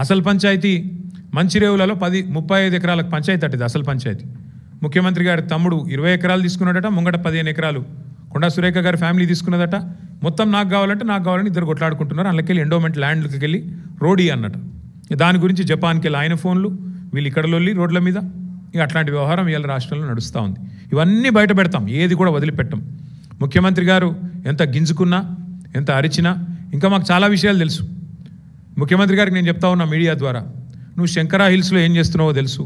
అసలు పంచాయతీ మంచిరేవులలో 35 ఎకరాలకు పంచాయతీ అట్టది అసలు పంచాయతీ. ముఖ్యమంత్రి గారి తమ్ముడు 20 ఎకరాలు తీసుకున్నాడట, ముంగట 15 ఎకరాలు కొండా సురేఖ గారి ఫ్యామిలీ తీసుకున్నదట. మొత్తం నాకు కావాలని ఇద్దరు కొట్లాడుకుంటున్నారు. అందులోకెళ్ళి ఎండోమెంట్ ల్యాండ్కి వెళ్ళి రోడీ అన్నట్టు. దాని గురించి జపాన్కి వెళ్ళి ఆయన ఫోన్లు, వీళ్ళు ఇక్కడ లొల్లి రోడ్ల మీద. ఇక అట్లాంటి వ్యవహారం ఇవాళ రాష్ట్రంలో నడుస్తూ ఉంది. ఇవన్నీ బయట పెడతాం, ఏది కూడా వదిలిపెట్టం. ముఖ్యమంత్రి గారు ఎంత గింజుకున్నా, ఎంత అరిచినా ఇంకా మాకు చాలా విషయాలు తెలుసు. ముఖ్యమంత్రి గారికి నేను చెప్తా ఉన్నా మీడియా ద్వారా, నువ్వు శంకరా హిల్స్లో ఏం చేస్తున్నావో తెలుసు,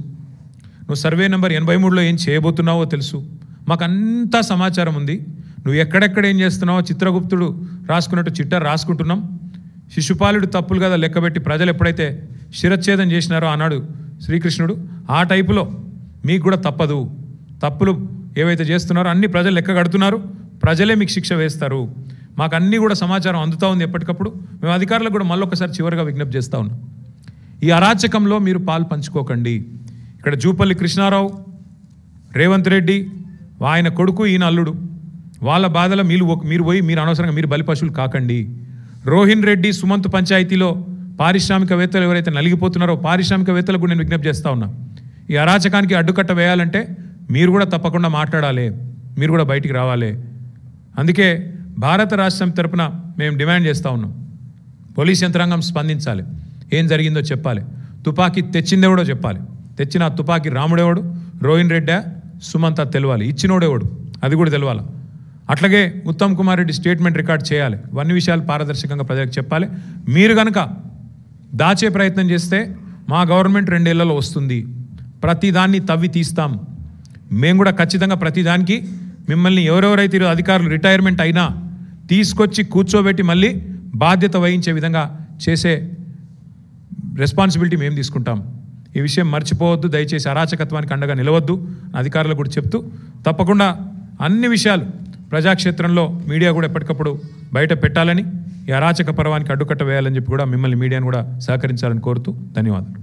నువ్వు సర్వే నెంబర్ 83లో ఏం చేయబోతున్నావో తెలుసు, మాకు అంతా సమాచారం ఉంది. నువ్వు ఎక్కడెక్కడ ఏం చేస్తున్నావో చిత్రగుప్తుడు రాసుకున్నట్టు చిట్టా రాసుకుంటున్నాం. శిశుపాలుడు తప్పులు కదా లెక్కబెట్టి ప్రజలు ఎప్పుడైతే శిరచ్ఛేదం చేసినారో ఆనాడు శ్రీకృష్ణుడు, ఆ టైపులో మీకు కూడా తప్పదు. తప్పులు ఏవైతే చేస్తున్నారో అన్ని ప్రజలు లెక్క కడుతున్నారు, ప్రజలే మీకు శిక్ష వేస్తారు. మాకు అన్నీ కూడా సమాచారం అందుతూ ఉంది ఎప్పటికప్పుడు. మేము అధికారులకు కూడా మళ్ళొకసారి చివరిగా విజ్ఞప్తి చేస్తూ ఉన్నాం, ఈ అరాచకంలో మీరు పాలు పంచుకోకండి. ఇక్కడ జూపల్లి కృష్ణారావు, రేవంత్ రెడ్డి, ఆయన కొడుకు, ఈయన అల్లుడు, వాళ్ళ బాధల మీరు పోయి మీరు అనవసరంగా మీరు బలిపశువులు కాకండి. రోహిన్ రెడ్డి సుమంత్ పంచాయతీలో పారిశ్రామికవేత్తలు ఎవరైతే నలిగిపోతున్నారో పారిశ్రామికవేత్తలకు నేను విజ్ఞప్తి చేస్తూ ఉన్నా, ఈ అరాచకానికి అడ్డుకట్ట వేయాలంటే మీరు కూడా తప్పకుండా మాట్లాడాలి, మీరు కూడా బయటికి రావాలి. అందుకే భారత రాష్ట్రం తరపున మేము డిమాండ్ చేస్తూ ఉన్నాం, పోలీస్ యంత్రాంగం స్పందించాలి, ఏం జరిగిందో చెప్పాలి, తుపాకీ తెచ్చిందేవడో చెప్పాలి, తెచ్చిన తుపాకీ రాముడేవాడు, రోహిన్ రెడ్డా, సుమంత్ తెలవాలి, ఇచ్చినోడేవాడు అది కూడా తెలవాలి. అట్లాగే ఉత్తమ్ కుమార్ రెడ్డి స్టేట్మెంట్ రికార్డ్ చేయాలి. ఇవన్నీ విషయాలు పారదర్శకంగా ప్రజలకు చెప్పాలి. మీరు కనుక దాచే ప్రయత్నం చేస్తే మా గవర్నమెంట్ 2 ఏళ్లలో వస్తుంది, ప్రతిదాన్ని తవ్వి తీస్తాం. మేము కూడా ఖచ్చితంగా ప్రతిదానికి మిమ్మల్ని ఎవరెవరైతే అధికారులు రిటైర్మెంట్ అయినా తీసుకొచ్చి కూర్చోబెట్టి మళ్ళీ బాధ్యత వహించే విధంగా చేసే రెస్పాన్సిబిలిటీ మేము తీసుకుంటాం. ఈ విషయం మర్చిపోవద్దు, దయచేసి అరాచకత్వానికి అండగా నిలవద్దు అధికారులకు కూడా చెప్తూ, తప్పకుండా అన్ని విషయాలు ప్రజాక్షేత్రంలో మీడియా కూడా ఎప్పటికప్పుడు బయట పెట్టాలని, ఈ అరాచక పర్వానికి అడ్డుకట్ట వేయాలని చెప్పి కూడా మిమ్మల్ని మీడియాను కూడా సహకరించాలని కోరుతూ ధన్యవాదాలు.